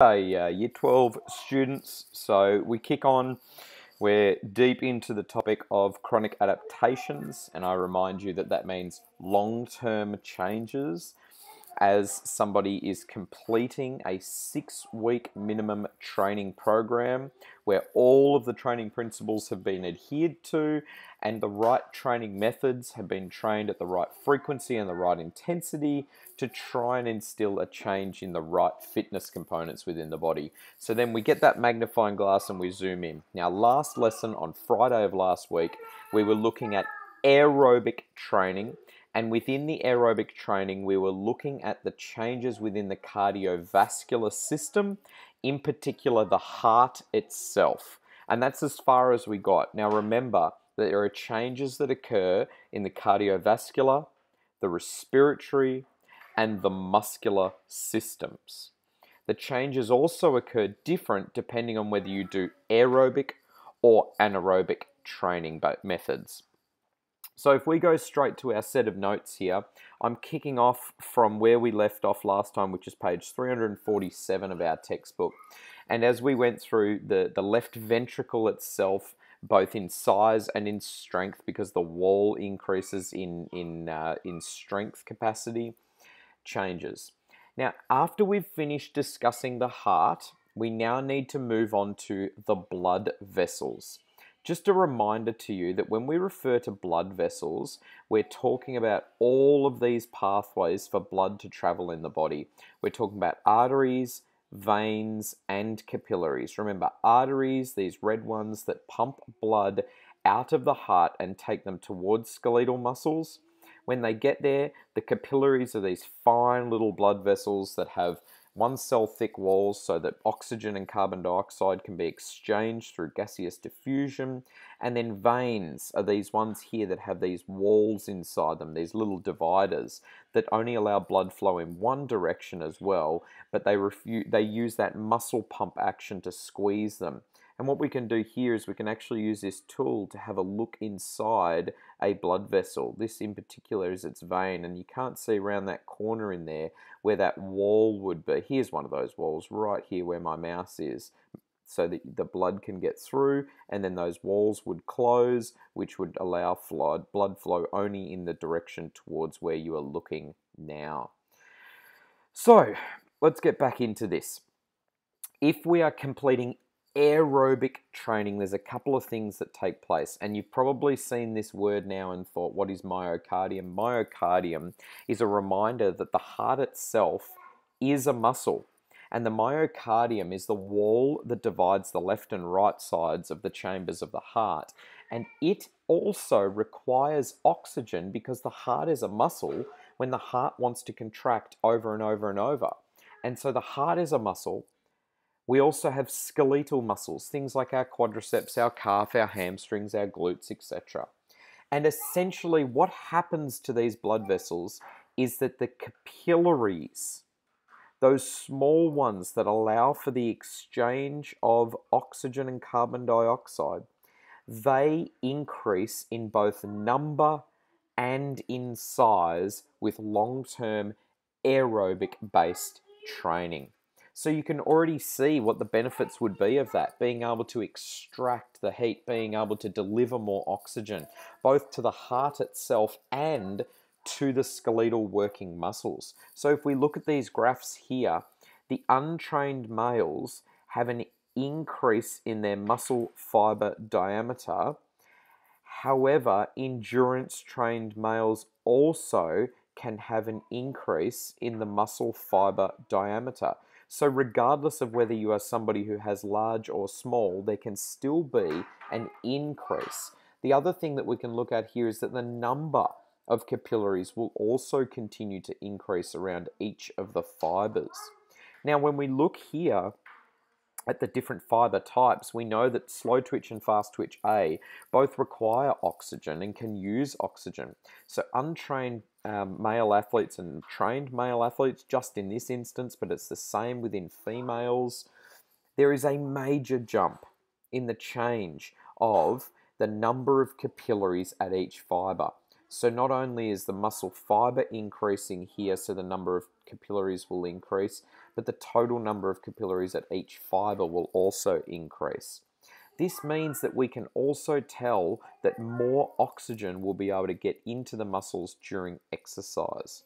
Year 12 students. So we kick on. We're deep into the topic of chronic adaptations, and I remind you that that means long-term changes as somebody is completing a 6-week minimum training program where all of the training principles have been adhered to and the right training methods have been trained at the right frequency and the right intensity to try and instill a change in the right fitness components within the body. So then we get that magnifying glass and we zoom in. Now, last lesson on Friday of last week, we were looking at aerobic training. And within the aerobic training, we were looking at the changes within the cardiovascular system, in particular the heart itself. And that's as far as we got. Now remember that there are changes that occur in the cardiovascular, the respiratory, and the muscular systems. The changes also occur different depending on whether you do aerobic or anaerobic training methods. So if we go straight to our set of notes here, I'm kicking off from where we left off last time, which is page 347 of our textbook. And as we went through the left ventricle itself, both in size and in strength, because the wall increases in strength capacity, changes. Now, after we've finished discussing the heart, we now need to move on to the blood vessels. Just a reminder to you that when we refer to blood vessels, we're talking about all of these pathways for blood to travel in the body. We're talking about arteries, veins, and capillaries. Remember, arteries, these red ones that pump blood out of the heart and take them towards skeletal muscles. When they get there, the capillaries are these fine little blood vessels that have 1-cell thick walls so that oxygen and carbon dioxide can be exchanged through gaseous diffusion. And then veins are these ones here that have these walls inside them, these little dividers that only allow blood flow in one direction as well, but they use that muscle pump action to squeeze them. And what we can do here is we can actually use this tool to have a look inside a blood vessel. This in particular is its vein, and you can't see around that corner in there where that wall would be. Here's one of those walls right here where my mouse is, so that the blood can get through, and then those walls would close, which would allow blood flow only in the direction towards where you are looking now. So let's get back into this. If we are completing aerobic training, there's a couple of things that take place, and you've probably seen this word now and thought, what is myocardium? Myocardium is a reminder that the heart itself is a muscle, and the myocardium is the wall that divides the left and right sides of the chambers of the heart, and it also requires oxygen because the heart is a muscle when the heart wants to contract over and over and over. And so the heart is a muscle. We also have skeletal muscles, things like our quadriceps, our calf, our hamstrings, our glutes, etc. And essentially what happens to these blood vessels is that the capillaries, those small ones that allow for the exchange of oxygen and carbon dioxide, they increase in both number and in size with long-term aerobic-based training. So you can already see what the benefits would be of that, being able to extract the heat, being able to deliver more oxygen, both to the heart itself and to the skeletal working muscles. So if we look at these graphs here, the untrained males have an increase in their muscle fiber diameter. However, endurance-trained males also can have an increase in the muscle fiber diameter. So regardless of whether you are somebody who has large or small, there can still be an increase. The other thing that we can look at here is that the number of capillaries will also continue to increase around each of the fibers. Now, when we look here at the different fiber types, we know that slow twitch and fast twitch A both require oxygen and can use oxygen. So untrained male athletes and trained male athletes, just in this instance, but it's the same within females, there is a major jump in the change of the number of capillaries at each fiber. So not only is the muscle fiber increasing here, so the number of capillaries will increase, but the total number of capillaries at each fiber will also increase. This means that we can also tell that more oxygen will be able to get into the muscles during exercise.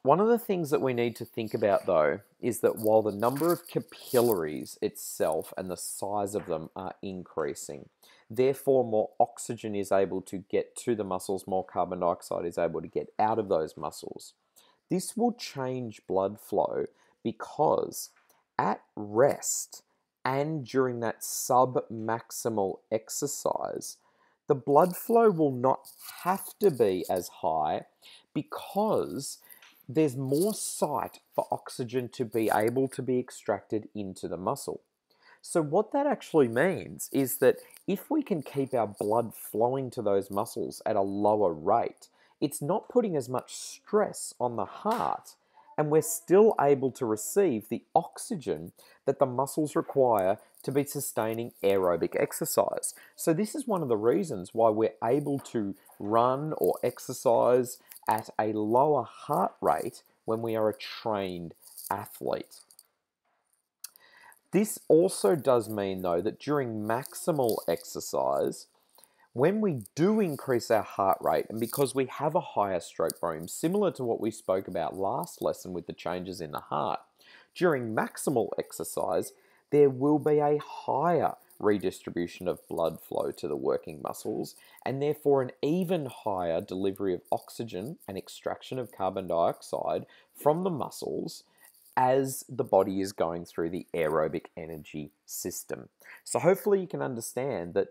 One of the things that we need to think about, though, is that while the number of capillaries itself and the size of them are increasing, therefore more oxygen is able to get to the muscles, more carbon dioxide is able to get out of those muscles. This will change blood flow because at rest and during that submaximal exercise, the blood flow will not have to be as high because there's more site for oxygen to be able to be extracted into the muscle. So what that actually means is that if we can keep our blood flowing to those muscles at a lower rate, it's not putting as much stress on the heart, and we're still able to receive the oxygen that the muscles require to be sustaining aerobic exercise. So this is one of the reasons why we're able to run or exercise at a lower heart rate when we are a trained athlete. This also does mean, though, that during maximal exercise, when we do increase our heart rate, and because we have a higher stroke volume, similar to what we spoke about last lesson with the changes in the heart, during maximal exercise, there will be a higher redistribution of blood flow to the working muscles, and therefore an even higher delivery of oxygen and extraction of carbon dioxide from the muscles as the body is going through the aerobic energy system. So hopefully you can understand that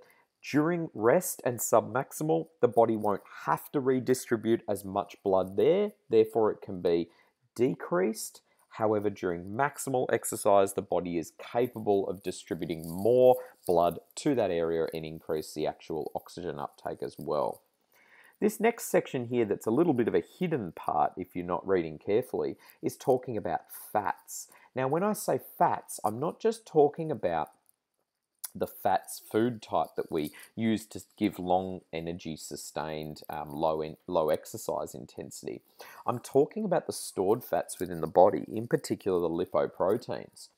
during rest and submaximal, the body won't have to redistribute as much blood there, therefore it can be decreased. However, during maximal exercise, the body is capable of distributing more blood to that area and increase the actual oxygen uptake as well. This next section here, that's a little bit of a hidden part if you're not reading carefully, is talking about fats. Now, when I say fats, I'm not just talking about the fats food type that we use to give long energy sustained low exercise intensity. I'm talking about the stored fats within the body, in particular the lipoproteins.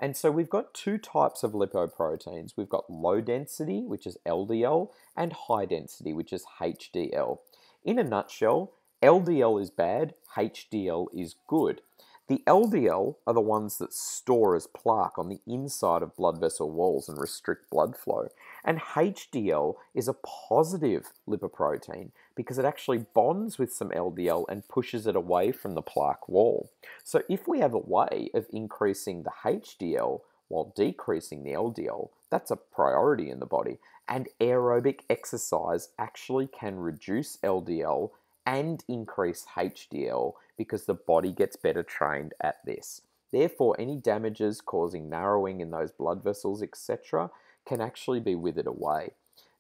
And so we've got two types of lipoproteins. We've got low density, which is LDL, and high density, which is HDL. In a nutshell, LDL is bad, HDL is good. The LDL are the ones that store as plaque on the inside of blood vessel walls and restrict blood flow. And HDL is a positive lipoprotein because it actually bonds with some LDL and pushes it away from the plaque wall. So if we have a way of increasing the HDL while decreasing the LDL, that's a priority in the body. And aerobic exercise actually can reduce LDL and increase HDL because the body gets better trained at this. Therefore, any damages causing narrowing in those blood vessels, etc., can actually be withered away.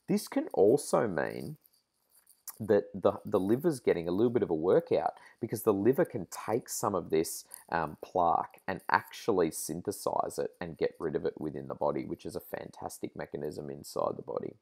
This can also mean that the liver's getting a little bit of a workout because the liver can take some of this plaque and actually synthesize it and get rid of it within the body, which is a fantastic mechanism inside the body.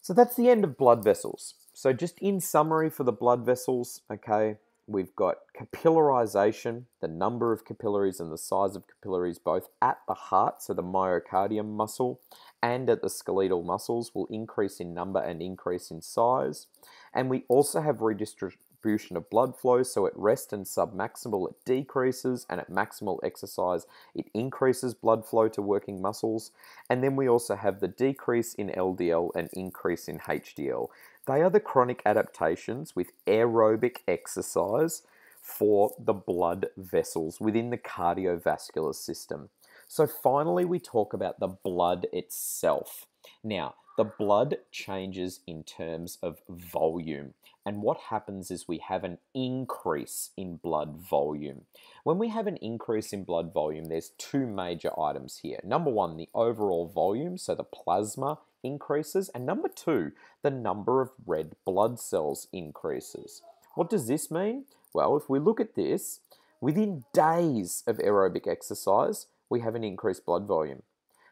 So that's the end of blood vessels. So just in summary for the blood vessels, okay, we've got capillarization, the number of capillaries and the size of capillaries both at the heart, so the myocardium muscle, and at the skeletal muscles will increase in number and increase in size. And we also have redistribution of blood flow, so at rest and submaximal it decreases, and at maximal exercise it increases blood flow to working muscles. And then we also have the decrease in LDL and increase in HDL. They are the chronic adaptations with aerobic exercise for the blood vessels within the cardiovascular system. So finally, we talk about the blood itself. Now, the blood changes in terms of volume. And what happens is we have an increase in blood volume. When we have an increase in blood volume, there's two major items here. Number one, the overall volume, so the plasma increases. And number two, the number of red blood cells increases. What does this mean? Well, if we look at this, within days of aerobic exercise, we have an increased blood volume.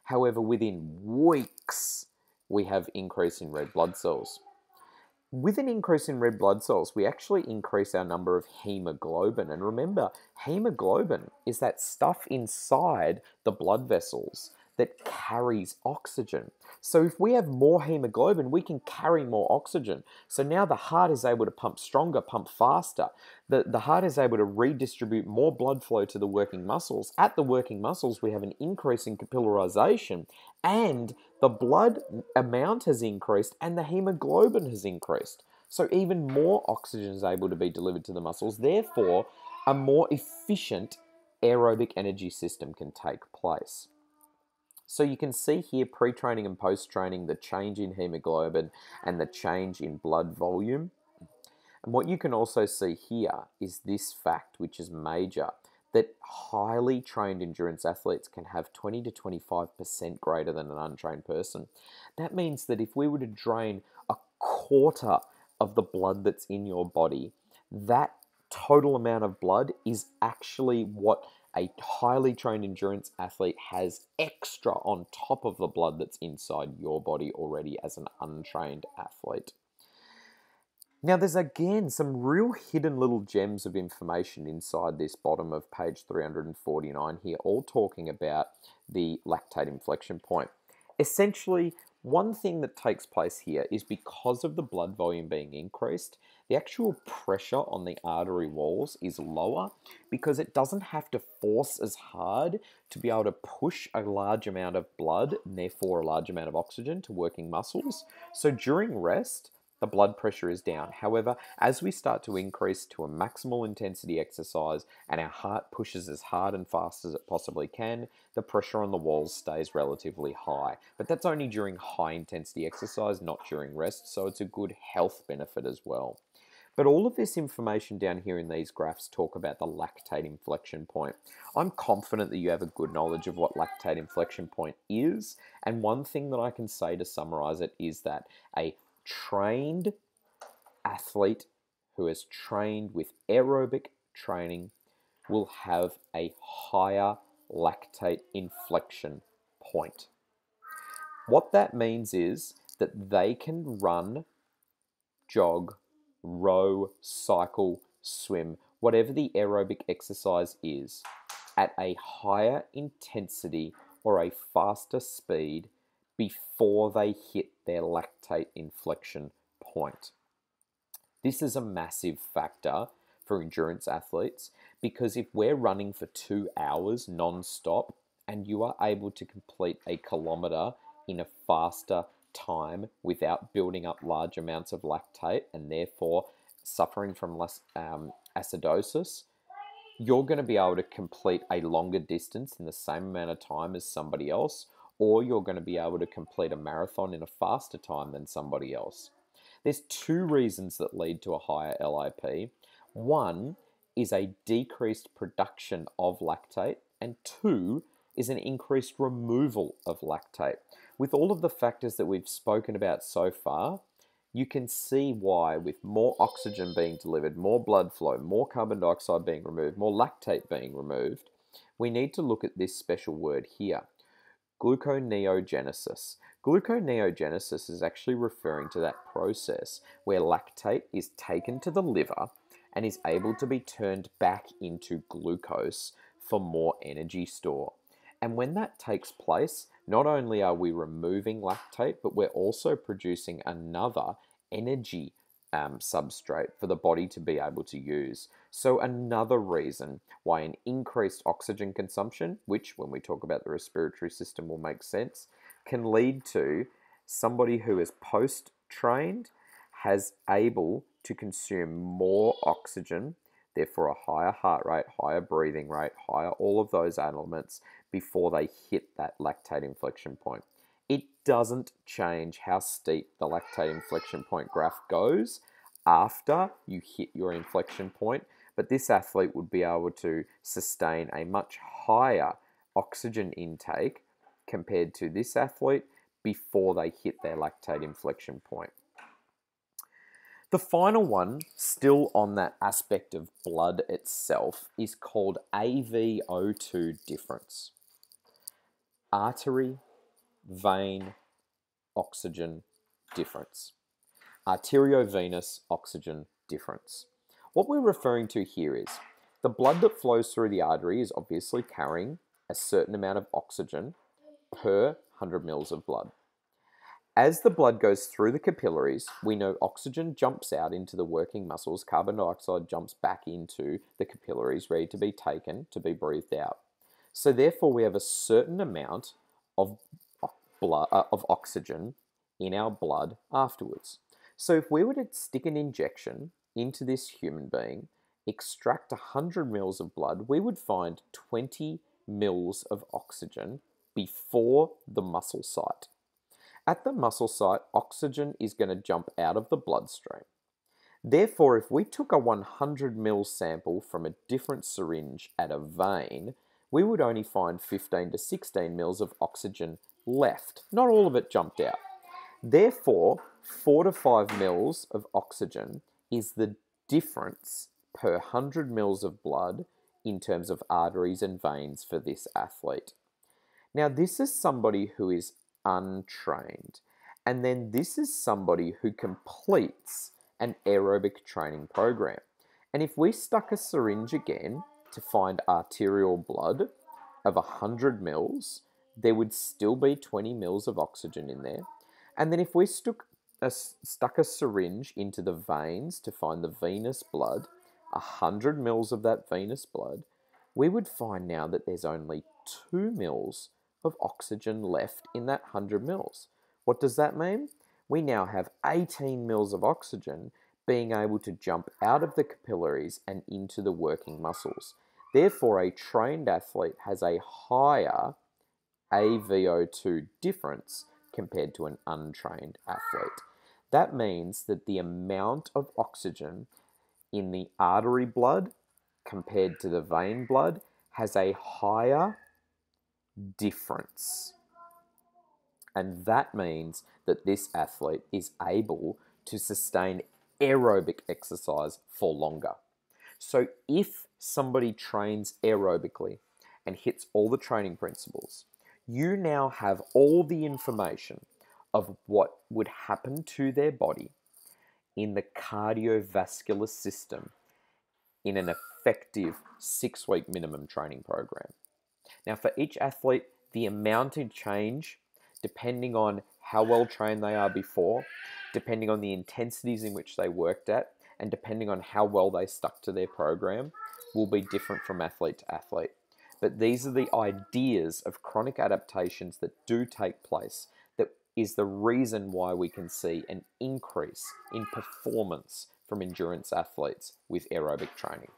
However, within weeks, we have increase in red blood cells. With an increase in red blood cells, we actually increase our number of hemoglobin. And remember, hemoglobin is that stuff inside the blood vessels that carries oxygen. So if we have more hemoglobin, we can carry more oxygen. So now the heart is able to pump stronger, pump faster. The heart is able to redistribute more blood flow to the working muscles. At the working muscles, we have an increase in capillarization, and the blood amount has increased and the hemoglobin has increased. So even more oxygen is able to be delivered to the muscles. Therefore, a more efficient aerobic energy system can take place. So you can see here pre-training and post-training the change in hemoglobin and the change in blood volume. And what you can also see here is this fact, which is major, that highly trained endurance athletes can have 20 to 25% greater than an untrained person. That means that if we were to drain a quarter of the blood that's in your body, that total amount of blood is actually what a highly trained endurance athlete has extra on top of the blood that's inside your body already as an untrained athlete. Now, there's again some real hidden little gems of information inside this bottom of page 349 here, all talking about the lactate inflection point. Essentially, one thing that takes place here is because of the blood volume being increased, the actual pressure on the artery walls is lower because it doesn't have to force as hard to be able to push a large amount of blood and therefore a large amount of oxygen to working muscles. So during rest, the blood pressure is down. However, as we start to increase to a maximal intensity exercise and our heart pushes as hard and fast as it possibly can, the pressure on the walls stays relatively high. But that's only during high intensity exercise, not during rest, so it's a good health benefit as well. But all of this information down here in these graphs talk about the lactate inflection point. I'm confident that you have a good knowledge of what lactate inflection point is, and one thing that I can say to summarize it is that a trained athlete who has trained with aerobic training will have a higher lactate inflection point. What that means is that they can run, jog, row, cycle, swim, whatever the aerobic exercise is, at a higher intensity or a faster speed before they hit their lactate inflection point. This is a massive factor for endurance athletes because if we're running for 2 hours non-stop and you are able to complete a kilometer in a faster time without building up large amounts of lactate and therefore suffering from less acidosis, you're going to be able to complete a longer distance in the same amount of time as somebody else, or you're going to be able to complete a marathon in a faster time than somebody else. There's 2 reasons that lead to a higher LIP. One is a decreased production of lactate, and 2 is an increased removal of lactate. With all of the factors that we've spoken about so far, you can see why with more oxygen being delivered, more blood flow, more carbon dioxide being removed, more lactate being removed, we need to look at this special word here, gluconeogenesis. Gluconeogenesis is actually referring to that process where lactate is taken to the liver and is able to be turned back into glucose for more energy store. And when that takes place, not only are we removing lactate, but we're also producing another energy substrate for the body to be able to use. So another reason why an increased oxygen consumption, which when we talk about the respiratory system will make sense, can lead to somebody who is post-trained has able to consume more oxygen, therefore a higher heart rate, higher breathing rate, higher all of those elements before they hit that lactate inflection point. It doesn't change how steep the lactate inflection point graph goes after you hit your inflection point, but this athlete would be able to sustain a much higher oxygen intake compared to this athlete before they hit their lactate inflection point. The final one, still on that aspect of blood itself, is called AVO2 difference. Artery, vein, oxygen difference. arteriovenous oxygen difference. What we're referring to here is the blood that flows through the artery is obviously carrying a certain amount of oxygen per 100 mils of blood. As the blood goes through the capillaries, we know oxygen jumps out into the working muscles, carbon dioxide jumps back into the capillaries, ready to be taken, to be breathed out. So therefore, we have a certain amount of of oxygen in our blood afterwards. So if we were to stick an injection into this human being, extract 100 mils of blood, we would find 20 mils of oxygen before the muscle site. At the muscle site, oxygen is going to jump out of the bloodstream. Therefore, if we took a 100 ml sample from a different syringe at a vein, we would only find 15 to 16 mils of oxygen left. Not all of it jumped out. Therefore, 4 to 5 mils of oxygen is the difference per 100 mils of blood in terms of arteries and veins for this athlete. Now, this is somebody who is untrained. And then this is somebody who completes an aerobic training program. And if we stuck a syringe again to find arterial blood of 100 mils, there would still be 20 mils of oxygen in there. And then if we stuck a syringe into the veins to find the venous blood, 100 mils of that venous blood, we would find now that there's only 2 mils of oxygen left in that 100 mils. What does that mean? We now have 18 mils of oxygen being able to jump out of the capillaries and into the working muscles. Therefore, a trained athlete has a higher AVO2 difference compared to an untrained athlete. That means that the amount of oxygen in the artery blood compared to the vein blood has a higher difference. And that means that this athlete is able to sustain aerobic exercise for longer. So if somebody trains aerobically and hits all the training principles, you now have all the information of what would happen to their body in the cardiovascular system in an effective 6-week minimum training program. Now, for each athlete, the amount of change, depending on how well trained they are before, depending on the intensities in which they worked at, and depending on how well they stuck to their program, will be different from athlete to athlete. But these are the ideas of chronic adaptations that do take place, that is the reason why we can see an increase in performance from endurance athletes with aerobic training.